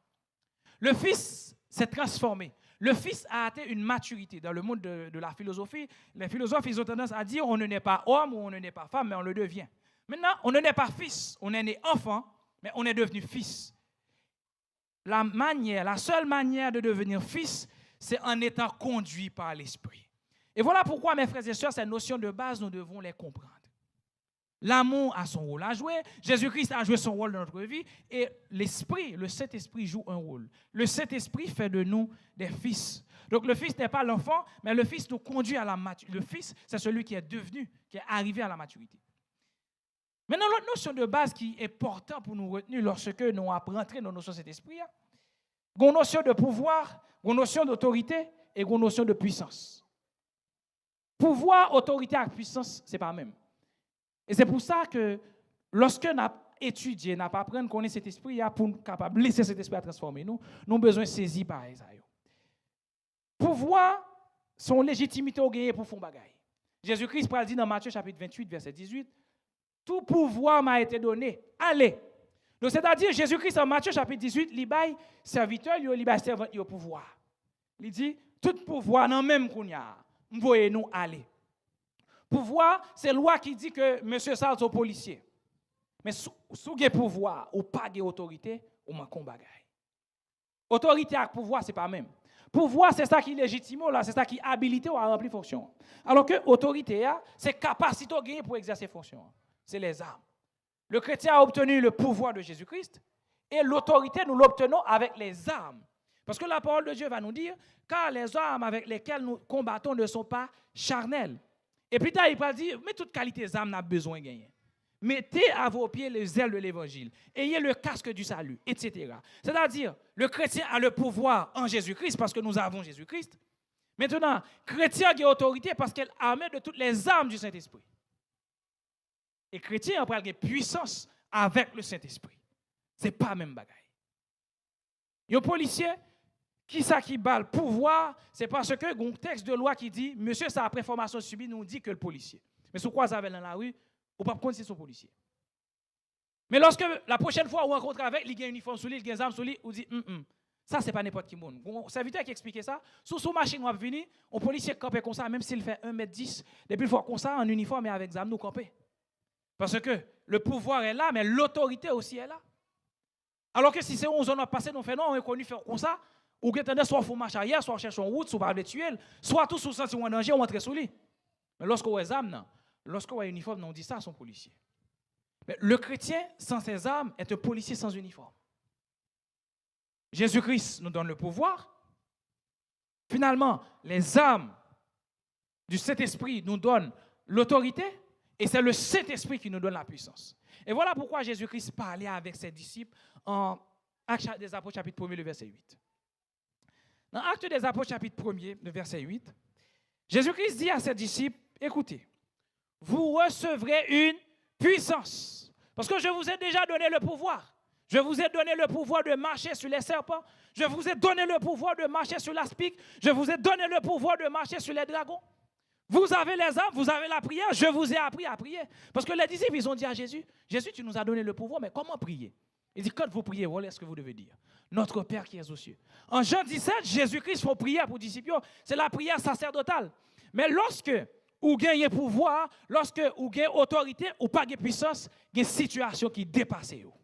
Speaker 1: Le fils s'est transformé. Le fils a atteint une maturité. Dans le monde de la philosophie, les philosophes ils ont tendance à dire on ne naît pas homme ou on ne naît pas femme, mais on le devient. Maintenant, on ne naît pas fils, on est né enfant, mais on est devenu fils. La seule manière de devenir fils, c'est en étant conduit par l'Esprit. Et voilà pourquoi, mes frères et sœurs, ces notions de base, nous devons les comprendre. L'amour a son rôle à jouer, Jésus-Christ a joué son rôle dans notre vie, et l'Esprit, le Saint-Esprit joue un rôle. Le Saint-Esprit fait de nous des fils. Donc le fils n'est pas l'enfant, mais le fils nous conduit à la maturité. Le fils, c'est celui qui est devenu, qui est arrivé à la maturité. Maintenant, l'autre notion de base qui est importante pour nous retenir lorsque nous apprenons dans nos notions de cet esprit, il y a une notion de pouvoir, une notion d'autorité et une notion de puissance. Pouvoir, autorité et puissance, ce n'est pas la même. Et c'est pour ça que lorsque nous avons étudié, nous avons appris à connaître cet esprit, pour nous capable de laisser cet esprit à transformer nous, nous avons besoin de saisir par exemple. Pouvoir, son légitimité au gagné pour faire des choses. Jésus-Christ dit dans Matthieu chapitre 28, verset 18, tout pouvoir m'a été donné. Allez. Donc, c'est-à-dire, Jésus-Christ, en Matthieu chapitre 18, il baille serviteur, il baille servant, il pouvoir. Il dit, tout pouvoir, non même qu'on y a, voyez-nous aller. Pouvoir, c'est la loi qui dit que monsieur Sal est policier. Mais si vous avez pouvoir ou pas d'autorité, vous m'en combattez. Autorité et pouvoir, ce n'est pas le même. Pouvoir, c'est ça qui est légitime, c'est ça qui est habilité à remplir fonction. Alors que autorité, c'est capacité gagner pour exercer fonction. C'est les armes. Le chrétien a obtenu le pouvoir de Jésus-Christ et l'autorité, nous l'obtenons avec les armes. Parce que la parole de Dieu va nous dire, car les armes avec lesquelles nous combattons ne sont pas charnelles. Et plus tard, il va dire, mais toute qualité des armes n'a besoin de gagner. Mettez à vos pieds les ailes de l'évangile. Ayez le casque du salut, etc. C'est-à-dire, le chrétien a le pouvoir en Jésus-Christ parce que nous avons Jésus-Christ. Maintenant, chrétien a autorité parce qu'elle est armée de toutes les armes du Saint-Esprit. Et chrétien a une puissance avec le Saint-Esprit. Ce n'est pas la même bagaille. Un policier, qui bat le pouvoir, c'est parce que un texte de loi qui dit, monsieur, ça après formation subie, nous dit que le policier. Mais si vous croisez avec dans la rue, vous ne pouvez pas connaître son policier. Mais lorsque la prochaine fois vous rencontrez avec, il y a un uniforme sous lui, il y a un arme sous lui, vous dites, ça, ce n'est pas n'importe qui. Un serviteur qui explique ça, sous son machine, on va venir, un policier campe comme ça, même s'il fait 1m10, depuis une fois comme ça, en uniforme et avec des armes, nous camper. Parce que le pouvoir est là, mais l'autorité aussi est là. Alors que si c'est une zone passée, nous faisons, on est connu faire comme ça, ou que soit il faut marcher arrière, soit chercher en route, soit le tuer, soit tout sous sens en danger, on rentre sous lui. Mais lorsqu'on a des armes, lorsqu'on a un uniforme, on dit ça à son policier. Mais le chrétien sans ses armes est un policier sans uniforme. Jésus-Christ nous donne le pouvoir. Finalement, les armes du Saint-Esprit nous donnent l'autorité. Et c'est le Saint-Esprit qui nous donne la puissance. Et voilà pourquoi Jésus-Christ parlait avec ses disciples en Actes des Apôtres, chapitre 1er, le verset 8. Dans Actes des Apôtres, chapitre 1er, le verset 8, Jésus-Christ dit à ses disciples, écoutez, vous recevrez une puissance. Parce que je vous ai déjà donné le pouvoir. Je vous ai donné le pouvoir de marcher sur les serpents. Je vous ai donné le pouvoir de marcher sur l'aspic. Je vous ai donné le pouvoir de marcher sur les dragons. Vous avez les armes, vous avez la prière, je vous ai appris à prier. Parce que les disciples, ils ont dit à Jésus, Jésus, tu nous as donné le pouvoir, mais comment prier? Il dit, quand vous priez, voilà ce que vous devez dire. Notre Père qui est aux cieux. En Jean 17, Jésus-Christ fait prière pour les disciples, c'est la prière sacerdotale. Mais lorsque vous gagnez pouvoir, lorsque vous gagnez autorité, ou pas de puissance, il y a une situation qui dépasse vous.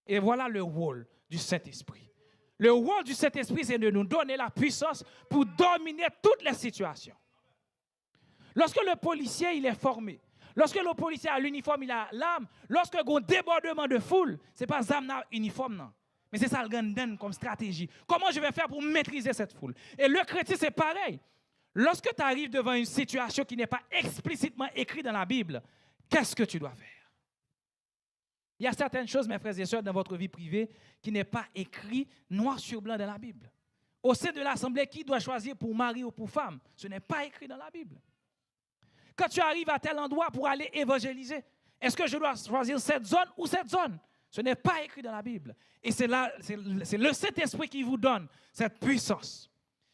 Speaker 1: Et voilà le rôle du Saint-Esprit. Le rôle du Saint-Esprit, c'est de nous donner la puissance pour dominer toutes les situations. Lorsque le policier il est formé, lorsque le policier a l'uniforme, il a l'arme, lorsque il y a un débordement de foule, ce n'est pas l'arme uniforme, non. Mais c'est ça le donne comme stratégie. Comment je vais faire pour maîtriser cette foule? Et le chrétien, c'est pareil. Lorsque tu arrives devant une situation qui n'est pas explicitement écrite dans la Bible, qu'est-ce que tu dois faire? Il y a certaines choses, mes frères et sœurs, dans votre vie privée qui n'est pas écrit noir sur blanc dans la Bible. Au sein de l'assemblée, qui doit choisir pour mari ou pour femme? Ce n'est pas écrit dans la Bible. Quand tu arrives à tel endroit pour aller évangéliser, Est-ce que je dois choisir cette zone ou cette zone? Ce n'est pas écrit dans la Bible. Et c'est le Saint-Esprit qui vous donne cette puissance.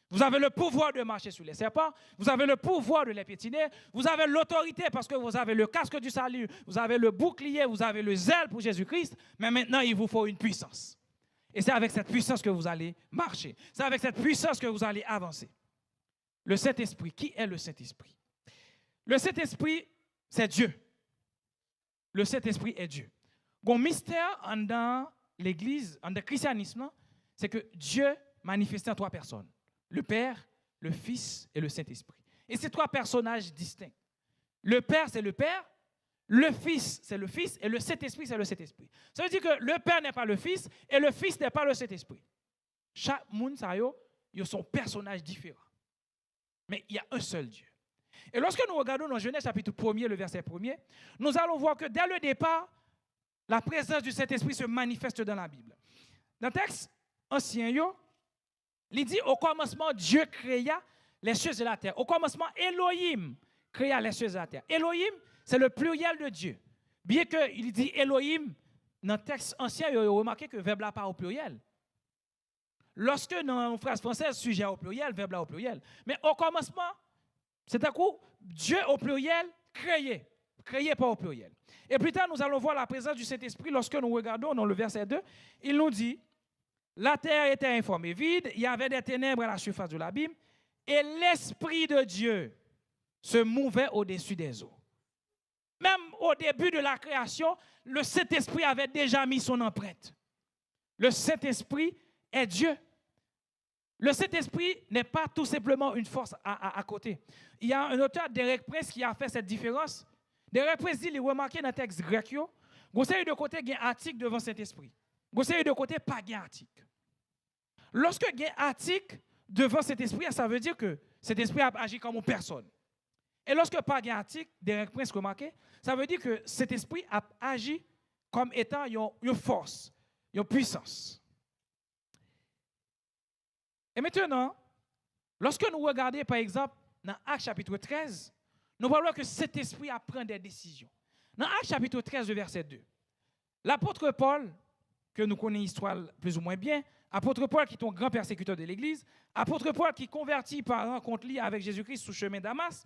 Speaker 1: Vous avez le pouvoir de marcher sur les serpents, vous avez le pouvoir de les piétiner, vous avez l'autorité parce que vous avez le casque du salut, vous avez le bouclier, vous avez le zèle pour Jésus-Christ, mais maintenant il vous faut une puissance. Et c'est avec cette puissance que vous allez marcher. C'est avec cette puissance que vous allez avancer. Le Saint-Esprit, qui est le Saint-Esprit? Le Saint-Esprit, c'est Dieu. Le Saint-Esprit est Dieu. Le mystère dans l'Église, dans le christianisme, c'est que Dieu manifesté en trois personnes. Le Père, le Fils et le Saint-Esprit. Et ces trois personnages distincts. Le Père, c'est le Père. Le Fils, c'est le Fils. Et le Saint-Esprit, c'est le Saint-Esprit. Ça veut dire que le Père n'est pas le Fils et le Fils n'est pas le Saint-Esprit. Chaque monde, il a son personnage différent. Mais il y a un seul Dieu. Et lorsque nous regardons dans Genèse chapitre 1er, le verset 1er, nous allons voir que dès le départ, la présence du Saint-Esprit se manifeste dans la Bible. Dans le texte ancien, il dit au commencement, Dieu créa les cieux et la terre. Au commencement, Elohim créa les cieux et la terre. Elohim, c'est le pluriel de Dieu. Bien qu'il dit Elohim, dans le texte ancien, il a remarqué que le verbe là pas au pluriel. Lorsque dans une phrase française, sujet au pluriel, verbe là au pluriel. Mais au commencement, c'est un coup, Dieu au pluriel, créé. Créé pas au pluriel. Et plus tard, nous allons voir la présence du Saint-Esprit lorsque nous regardons dans le verset 2. Il nous dit, la terre était informe et vide, il y avait des ténèbres à la surface de l'abîme, et l'Esprit de Dieu se mouvait au-dessus des eaux. Même au début de la création, le Saint-Esprit avait déjà mis son empreinte. Le Saint-Esprit est Dieu. Le Saint-Esprit n'est pas tout simplement une force à côté. Il y a un auteur, Derek Prince, qui a fait cette différence. Derek Prince dit, il remarqué dans le texte grec, vous savez de côté, il y a un article devant Saint-Esprit. Vous savez de côté, pas de article. Lorsque il y a un article devant cet esprit, ça veut dire que cet esprit a agi comme une personne. Et lorsque pas de article, Derek Prince remarqué, ça veut dire que cet esprit a agi comme étant une force, une puissance. Et maintenant, lorsque nous regardons par exemple dans Actes chapitre 13, nous voyons que cet esprit a pris des décisions. Dans Actes chapitre 13, verset 2, l'apôtre Paul, que nous connaissons l'histoire plus ou moins bien, apôtre Paul qui est un grand persécuteur de l'Église, apôtre Paul qui convertit par rencontre avec Jésus-Christ sous chemin Damas,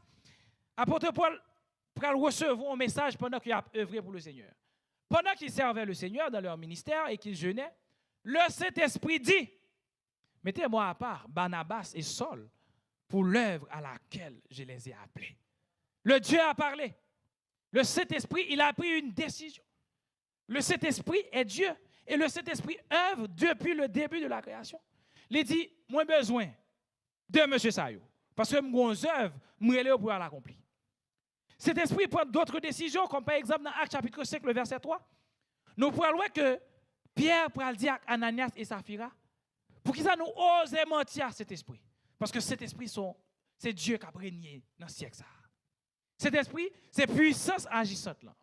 Speaker 1: apôtre Paul peut recevoir un message pendant qu'il a œuvré pour le Seigneur. Pendant qu'il servait le Seigneur dans leur ministère et qu'il jeûnait, le Saint-Esprit dit, mettez-moi à part Barnabas et Saul pour l'œuvre à laquelle je les ai appelés. Le Dieu a parlé. Le Saint-Esprit, il a pris une décision. Le Saint-Esprit est Dieu. Et le Saint-Esprit œuvre depuis le début de la création. Il dit, moi j'ai besoin de M. Sayo. Parce que mon œuvre, moi je pour l'accomplir. Cet esprit prend d'autres décisions, comme par exemple dans Actes chapitre 5, le verset 3. Nous pouvons voir que Pierre pourra dire à Ananias et Saphira, pour qu'ils nous osent mentir à cet esprit. Parce que cet esprit, c'est Dieu qui a régné dans le siècle. Cet esprit, c'est puissance agissante là.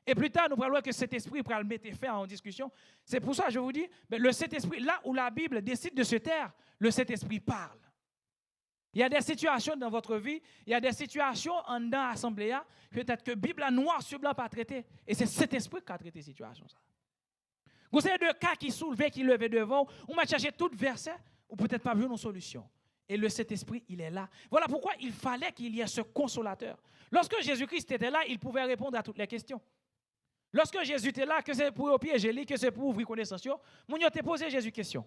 Speaker 1: Et plus tard, nous pourrons voir que cet esprit pourra le mettre fin en discussion. C'est pour ça que je vous dis, le Saint-Esprit, là où la Bible décide de se taire, le Saint-Esprit parle. Il y a des situations dans votre vie, il y a des situations en dans l'assemblée, peut-être que la Bible a noir sur blanc pas traité. Et c'est cet esprit qui a traité ces situations. Vous savez, deux cas qui soulevaient, qui levaient devant, on m'a cherché tout verset, ou peut-être pas vu une solution. Et le Saint-Esprit, il est là. Voilà pourquoi il fallait qu'il y ait ce consolateur. Lorsque Jésus-Christ était là, il pouvait répondre à toutes les questions. Lorsque Jésus était là, que c'est pour piéger, que c'est pour ouvrir connaissance, mon Dieu t'a posé Jésus question.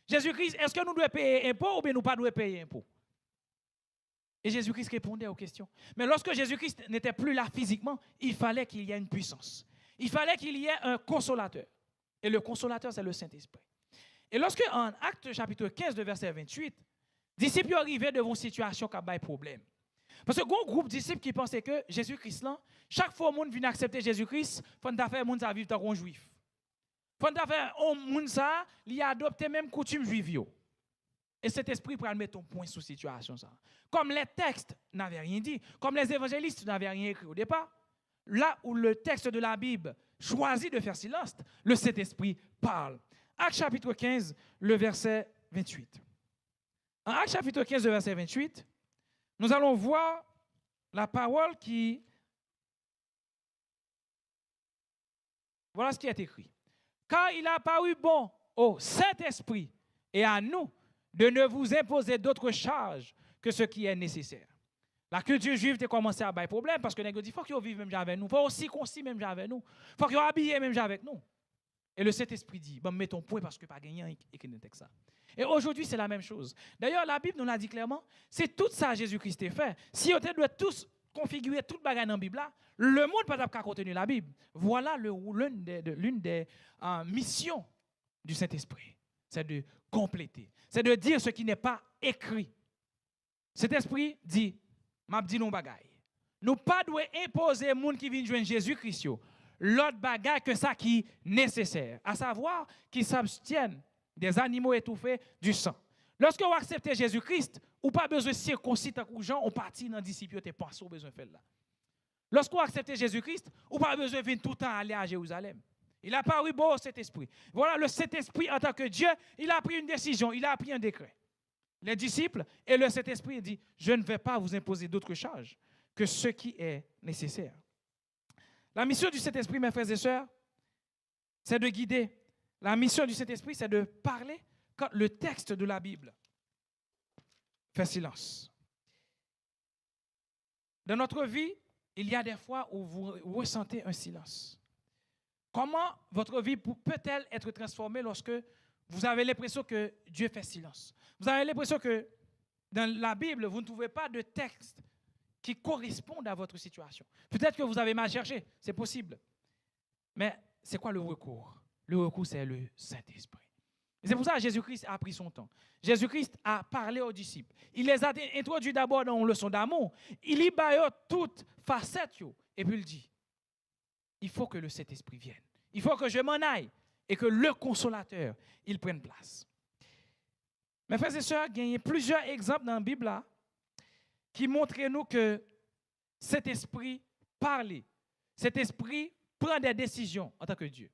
Speaker 1: Jésus-Christ, est-ce que nous devons payer impôt ou bien nous ne devons pas payer impôt? Et Jésus-Christ répondait aux questions. Mais lorsque Jésus-Christ n'était plus là physiquement, il fallait qu'il y ait une puissance. Il fallait qu'il y ait un consolateur. Et le consolateur, c'est le Saint-Esprit. Et lorsque en Actes chapitre 15, verset 28, disciples arrivaient devant une situation qui a des problèmes. Parce que un groupe de disciples qui pensaient que Jésus-Christ, là, chaque fois que les gens viennent accepter Jésus-Christ, il faut faire les gens vivre comme un juif. Il faut faire les gens adopter même coutume juive. Et cet esprit pour mettre un point sur la situation. Comme les textes n'avaient rien dit, comme les évangélistes n'avaient rien écrit au départ, là où le texte de la Bible choisit de faire silence, le Saint-Esprit parle. Actes chapitre 15, le verset 28. En Actes chapitre 15, le verset 28, nous allons voir la parole qui Voilà ce qui est écrit. Car il a paru bon au Saint-Esprit et à nous de ne vous imposer d'autres charges que ce qui est nécessaire. La culture juive a commencé à avoir problème parce que les gens disent, il faut qu'ils vivent même avec nous, il faut aussi concis même avec nous, il faut qu'ils soient habillés même avec nous. Et le Saint-Esprit dit, bon, mets ton point parce que pas gagné et ne ça. Et aujourd'hui, c'est la même chose. D'ailleurs, la Bible nous l'a dit clairement, c'est tout ça Jésus-Christ a fait. Si on doit tous configurer toute bagarre dans la Bible, le monde ne peut pas contenir la Bible. Voilà l'une des missions du Saint-Esprit. C'est de compléter. C'est de dire ce qui n'est pas écrit. Cet esprit dit, m'a dit non bagaille. Nous pas devons imposer aux gens qui viennent joindre Jésus-Christ l'autre bagaille que ça qui est nécessaire, à savoir qu'ils s'abstiennent des animaux étouffés du sang. Lorsque vous acceptez Jésus-Christ, vous pas besoin de circoncis tant que gens, on partit dans le disciple, vous pensez au besoin de faire là. Lorsque vous acceptez Jésus-Christ, vous pas besoin de venir tout le temps aller à Jérusalem. Il a paru beau cet esprit. Voilà, le Saint-Esprit en tant que Dieu, il a pris une décision, il a pris un décret. Les disciples et le Saint-Esprit dit, je ne vais pas vous imposer d'autres charges que ce qui est nécessaire. La mission du Saint-Esprit, mes frères et sœurs, c'est de guider. La mission du Saint-Esprit, c'est de parler quand le texte de la Bible fait silence. Dans notre vie, il y a des fois où vous ressentez un silence. Comment votre vie peut-elle être transformée lorsque vous avez l'impression que Dieu fait silence? Vous avez l'impression que dans la Bible, vous ne trouvez pas de texte qui correspondent à votre situation. Peut-être que vous avez mal cherché, c'est possible. Mais c'est quoi le recours? Le recours, c'est le Saint-Esprit. C'est pour ça que Jésus-Christ a pris son temps. Jésus-Christ a parlé aux disciples. Il les a introduits d'abord dans une leçon d'amour. Il y a toutes facettes. Et puis il dit, il faut que le Saint-Esprit vienne. Il faut que je m'en aille et que le consolateur, il prenne place. Mes frères et sœurs, il y a plusieurs exemples dans la Bible là, qui montrent nous que cet esprit parle, cet esprit prend des décisions en tant que Dieu.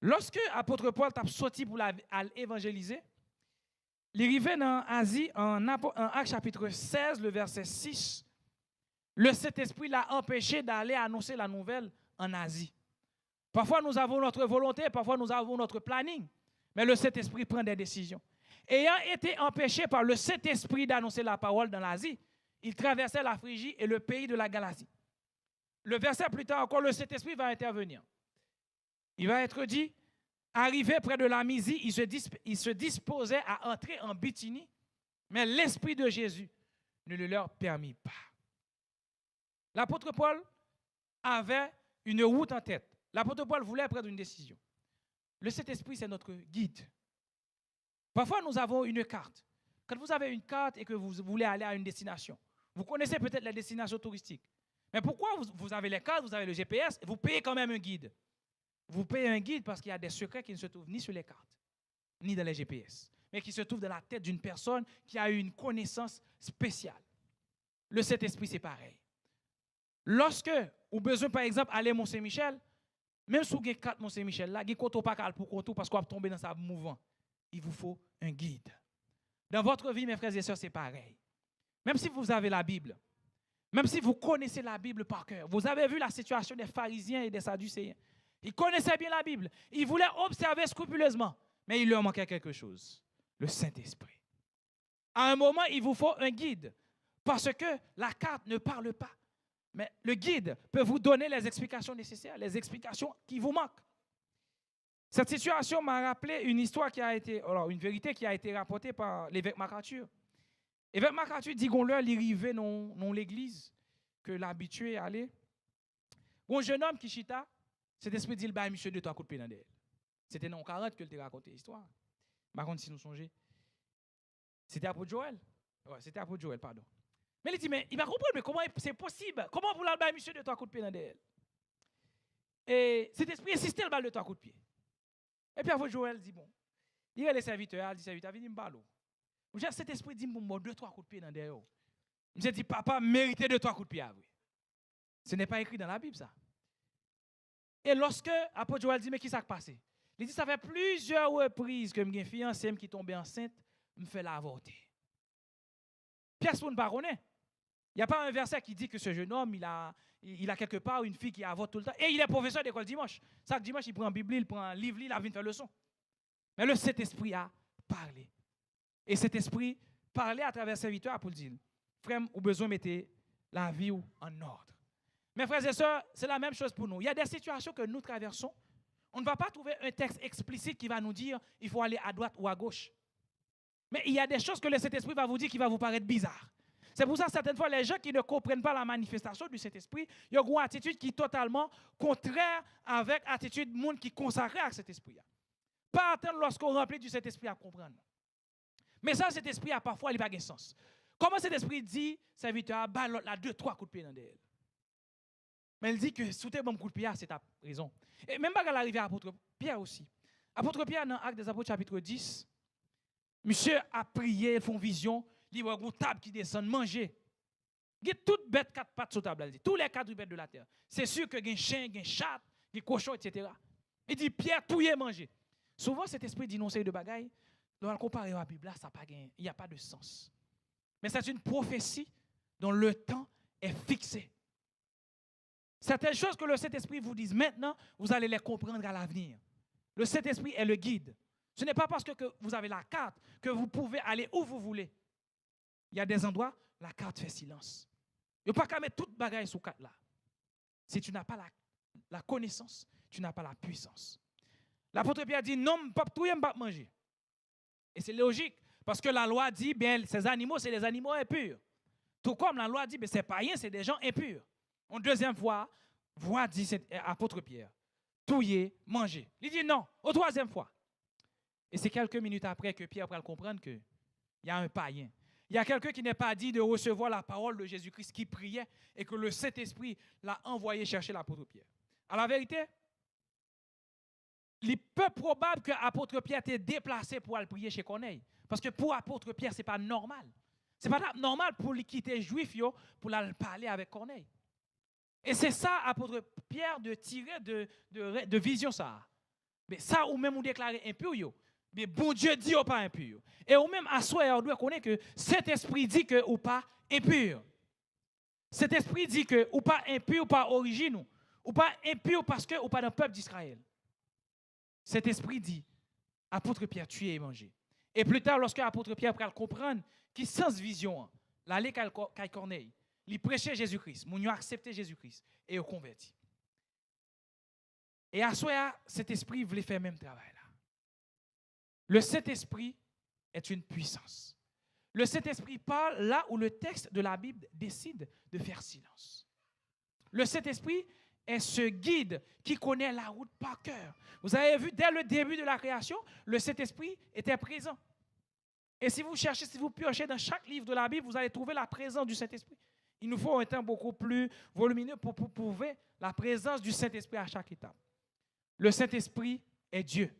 Speaker 1: Lorsque l'apôtre Paul a sorti pour évangéliser, il arrivait en Asie, en Actes chapitre 16, le verset 6, le Saint-Esprit l'a empêché d'aller annoncer la nouvelle en Asie. Parfois, nous avons notre volonté, parfois, nous avons notre planning, mais le Saint-Esprit prend des décisions. Ayant été empêché par le Saint-Esprit d'annoncer la parole dans l'Asie, il traversait la Phrygie et le pays de la Galatie. Le verset plus tard encore, le Saint-Esprit va intervenir. Il va être dit, arrivé près de la Mysie, il se disposait à entrer en Bithynie, mais l'Esprit de Jésus ne le leur permit pas. L'apôtre Paul avait une route en tête. L'apôtre Paul voulait prendre une décision. Le Saint-Esprit, c'est notre guide. Parfois, nous avons une carte. Quand vous avez une carte et que vous voulez aller à une destination, vous connaissez peut-être les destinations touristiques. Mais pourquoi vous avez les cartes, vous avez le GPS, et vous payez quand même un guide? Vous payez un guide parce qu'il y a des secrets qui ne se trouvent ni sur les cartes, ni dans les GPS, mais qui se trouvent dans la tête d'une personne qui a eu une connaissance spéciale. Le Saint-Esprit, c'est pareil. Lorsque vous avez besoin, par exemple, d'aller à Mont-Saint-Michel, même si vous avez une carte Mont-Saint-Michel, là, vous n'avez pas pour contour parce que vous avez tombé dans sa mouvement. Il vous faut un guide. Dans votre vie, mes frères et sœurs, c'est pareil. Même si vous avez la Bible, même si vous connaissez la Bible par cœur, vous avez vu la situation des pharisiens et des sadducéens. Ils connaissaient bien la Bible. Ils voulaient observer scrupuleusement, mais il leur manquait quelque chose, le Saint-Esprit. À un moment, il vous faut un guide, parce que la carte ne parle pas. Mais le guide peut vous donner les explications nécessaires, les explications qui vous manquent. Cette situation m'a rappelé une histoire qui a été, alors une vérité qui a été rapportée par l'évêque MacArthur. L'évêque MacArthur dit qu'on leur arrivait dans l'église, que l'habitué allait. Un jeune homme qui chita, cet esprit dit, bah, monsieur, 2-3 coups de pied dans elle. C'était dans 40 que t'a raconté l'histoire. Par contre, si nous songeons, c'était à Joël. Ouais, c'était à Joël, pardon. Mais il dit, mais il va comprendre, mais comment c'est possible? Comment vous l'avez, monsieur, 2-3 coups de pied dans elle? Et cet esprit insistait le balle de 3 coups de pied. Et puis après Joël dit, bon, il y a les serviteurs, il dit, serviteur, viens me ballot. Cet esprit dit, bon, 2-3 coups de pied dans derrière. Je dis, papa, méritez 2-3 coups de pied. Ce n'est pas écrit dans la Bible, ça. Et lorsque apôtre Joël dit, mais qui s'est passé? Il dit, ça fait plusieurs reprises que mes fiancée qui tombée enceinte, me fait l'avorter. Pièce pour ne pas connaître.
Speaker 2: Il n'y a pas un verset qui dit que ce jeune homme, il a quelque part une fille qui avorte tout le temps. Et il est professeur d'école dimanche. Chaque dimanche, il prend une Bible, il prend un livre, il a venu faire leçon. Mais le Saint-Esprit a parlé. Et cet esprit parlait à travers serviteur pour dire, frère, vous avez besoin de mettre la vie en ordre. Mes frères et sœurs, c'est la même chose pour nous. Il y a des situations que nous traversons. On ne va pas trouver un texte explicite qui va nous dire il faut aller à droite ou à gauche. Mais il y a des choses que le Saint-Esprit va vous dire qui va vous paraître bizarres. C'est pour ça que certaines fois, les gens qui ne comprennent pas la manifestation du Saint-Esprit, ils ont une attitude qui est totalement contraire avec l'attitude du monde qui est consacré à cet esprit. Pas attendre lorsqu'on remplit du Saint-Esprit à comprendre. Mais ça, cet esprit a parfois, il n'a pas de sens. Comment cet esprit dit, serviteur, balotte là 2-3 coups de pied dans elle. Mais il dit que sous tes bons coups de pied, c'est ta raison. Et même pas qu'elle arrive à l'apôtre Pierre aussi. Apôtre Pierre, dans Actes des Apôtres, chapitre 10, monsieur a prié, ils font vision, il voit une table qui descend, manger. Il y a toutes bêtes 4 pattes sur la table, tous les 4 bêtes de la terre. C'est sûr que il y a un chien, il y a un chat, il y a un cochon, etc. Il dit, Pierre, tout y est mangé. Souvent, cet esprit dit non, c'est de bagaille. Lorsqu'on compare à la Bible, il n'y a pas de sens. Mais c'est une prophétie dont le temps est fixé. Certaines choses que le Saint-Esprit vous dit maintenant, vous allez les comprendre à l'avenir. Le Saint-Esprit est le guide. Ce n'est pas parce que vous avez la carte que vous pouvez aller où vous voulez. Il y a des endroits, la carte fait silence. Il n'y a pas qu'à mettre toute bagaille sous carte là. Si tu n'as pas la connaissance, tu n'as pas la puissance. L'apôtre Pierre dit non, pas tout y pas manger. Et c'est logique, parce que la loi dit, bien, ces animaux, c'est des animaux impurs. Tout comme la loi dit, bien, ces païens, c'est des gens impurs. En deuxième fois, voix dit apôtre Pierre, touiller, manger. Il dit non, au troisième fois. Et c'est quelques minutes après que Pierre pourra comprendre qu'il y a un païen. Il y a quelqu'un qui n'est pas dit de recevoir la parole de Jésus-Christ qui priait et que le Saint-Esprit l'a envoyé chercher l'apôtre Pierre. À la vérité, il est peu probable que l'apôtre Pierre t'ait déplacé pour aller prier chez Corneille. Parce que pour l'apôtre Pierre, ce n'est pas normal. Ce n'est pas normal pour lui quitter juif pour aller parler avec Corneille. Et c'est ça, apôtre Pierre, de tirer de vision ça. Mais ça, ou même vous déclarer impur, mais bon Dieu dit ou pas impur. Et ou même à soi, on doit connaître que cet esprit dit que ou pas impur. Cet esprit dit que ou pas impur par origine, ou pas impur parce que ou pas dans le peuple d'Israël. Cet esprit dit, apôtre Pierre, tuer et manger. Et plus tard, lorsque l'apôtre Pierre va comprendre qu'il sens vision, l'aller qu'à Corneille, il prêchait Jésus-Christ, il a accepté Jésus-Christ et il converti. Et à soi, cet esprit voulait faire le même travail là. Le Saint-Esprit est une puissance. Le Saint-Esprit parle là où le texte de la Bible décide de faire silence. Le Saint-Esprit est ce guide qui connaît la route par cœur. Vous avez vu, dès le début de la création, le Saint-Esprit était présent. Et si vous cherchez, si vous piochez dans chaque livre de la Bible, vous allez trouver la présence du Saint-Esprit. Il nous faut un temps beaucoup plus volumineux pour prouver la présence du Saint-Esprit à chaque étape. Le Saint-Esprit est Dieu.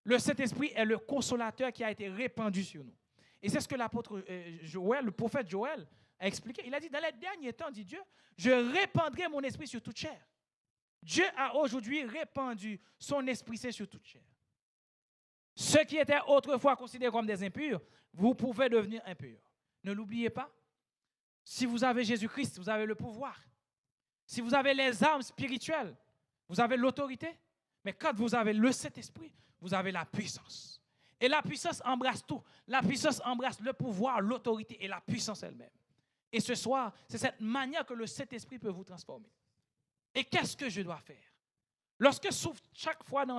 Speaker 2: Le Saint-Esprit est le consolateur qui a été répandu sur nous. Et c'est ce que l'apôtre Joël, le prophète Joël, a expliqué. Il a dit, dans les derniers temps, dit Dieu, je répandrai mon esprit sur toute chair. Dieu a aujourd'hui répandu son esprit saint sur toute chair. Ceux qui étaient autrefois considérés comme des impurs, vous pouvez devenir impurs. Ne l'oubliez pas. Si vous avez Jésus-Christ, vous avez le pouvoir. Si vous avez les armes spirituelles, vous avez l'autorité. Mais quand vous avez le Saint-Esprit, vous avez la puissance. Et la puissance embrasse tout. La puissance embrasse le pouvoir, l'autorité et la puissance elle-même. Et ce soir, c'est cette manière que le Saint-Esprit peut vous transformer. Et qu'est-ce que je dois faire? Lorsque chaque fois dans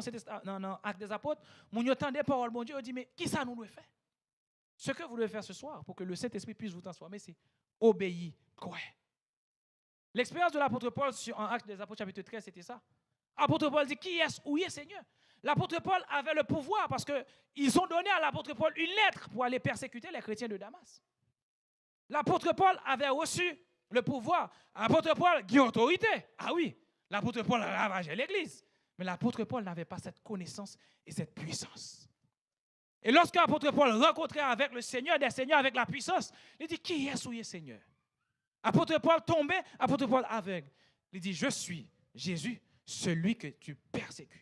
Speaker 2: l'Acte des Apôtres, mon entend des paroles, mon Dieu, on dit, mais qui ça nous doit faire? Ce que vous devez faire ce soir pour que le Saint-Esprit puisse vous transformer, c'est obéir, quoi. L'expérience de l'apôtre Paul en Acte des Apôtres chapitre 13, c'était ça. L'apôtre Paul dit, qui est-ce? Où est Seigneur? L'apôtre Paul avait le pouvoir parce qu'ils ont donné à l'apôtre Paul une lettre pour aller persécuter les chrétiens de Damas. L'apôtre Paul avait reçu le pouvoir. L'apôtre Paul, qui a autorité. Ah oui, l'apôtre Paul a ravagé l'église. Mais l'apôtre Paul n'avait pas cette connaissance et cette puissance. Et lorsque l'apôtre Paul rencontrait avec le Seigneur des seigneurs, avec la puissance, il dit, qui est souillé Seigneur? Apôtre Paul tombait, apôtre Paul aveugle. Il dit, je suis Jésus, celui que tu persécutes.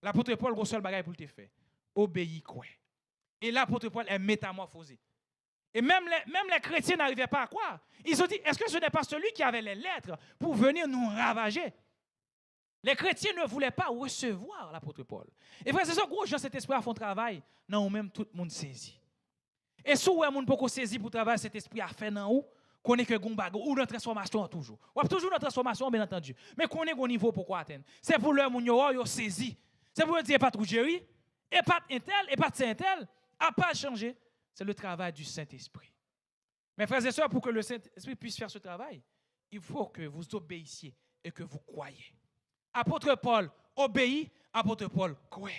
Speaker 2: L'apôtre Paul, le seul bagage pour te faire, obéis quoi. Et l'apôtre Paul est métamorphosé. Et même les chrétiens n'arrivaient pas à croire. Ils ont dit, est-ce que ce n'est pas celui qui avait les lettres pour venir nous ravager? Les chrétiens ne voulaient pas recevoir l'apôtre Paul. Et frère, c'est ça, gros, Jean, cet esprit a fait un travail. Non, même tout le monde saisit. Et si vous avez pas saisi pour travailler cet esprit a fait dans où, qu'on est que gombago ou dans transformation toujours. Ou toujours dans transformation, bien entendu. Mais qu'on est au niveau pour quoi atteindre. C'est pour le monde yo saisi. C'est pour dire pas trop Jerry, et pas intel, et pas Saint-Tel, a pas changé. C'est le travail du Saint-Esprit. Mes frères et sœurs, pour que le Saint-Esprit puisse faire ce travail, il faut que vous obéissiez et que vous croyez. Apôtre Paul obéit, apôtre Paul croit.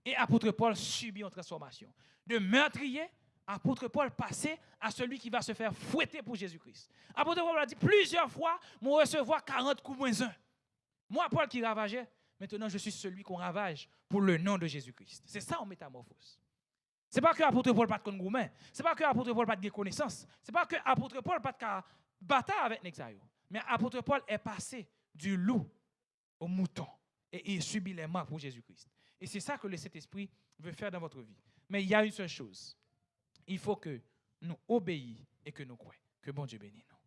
Speaker 2: Et apôtre Paul subit une transformation. De meurtrier, apôtre Paul passait à celui qui va se faire fouetter pour Jésus-Christ. Apôtre Paul a dit plusieurs fois, moi recevoir 40 coups moins 1. Moi, Paul qui ravageait, maintenant je suis celui qu'on ravage pour le nom de Jésus-Christ. C'est ça en métamorphose. Ce n'est pas que l'apôtre Paul n'a pas de gourmet. Ce n'est pas que l'apôtre Paul n'a pas de connaissance. Ce n'est pas que l'apôtre Paul n'a pas de bataille avec Nexayo. Mais l'apôtre Paul est passé du loup au mouton. Et il subit les marques pour Jésus-Christ. Et c'est ça que le Saint-Esprit veut faire dans votre vie. Mais il y a une seule chose. Il faut que nous obéissions et que nous croyons. Que bon Dieu bénisse nous.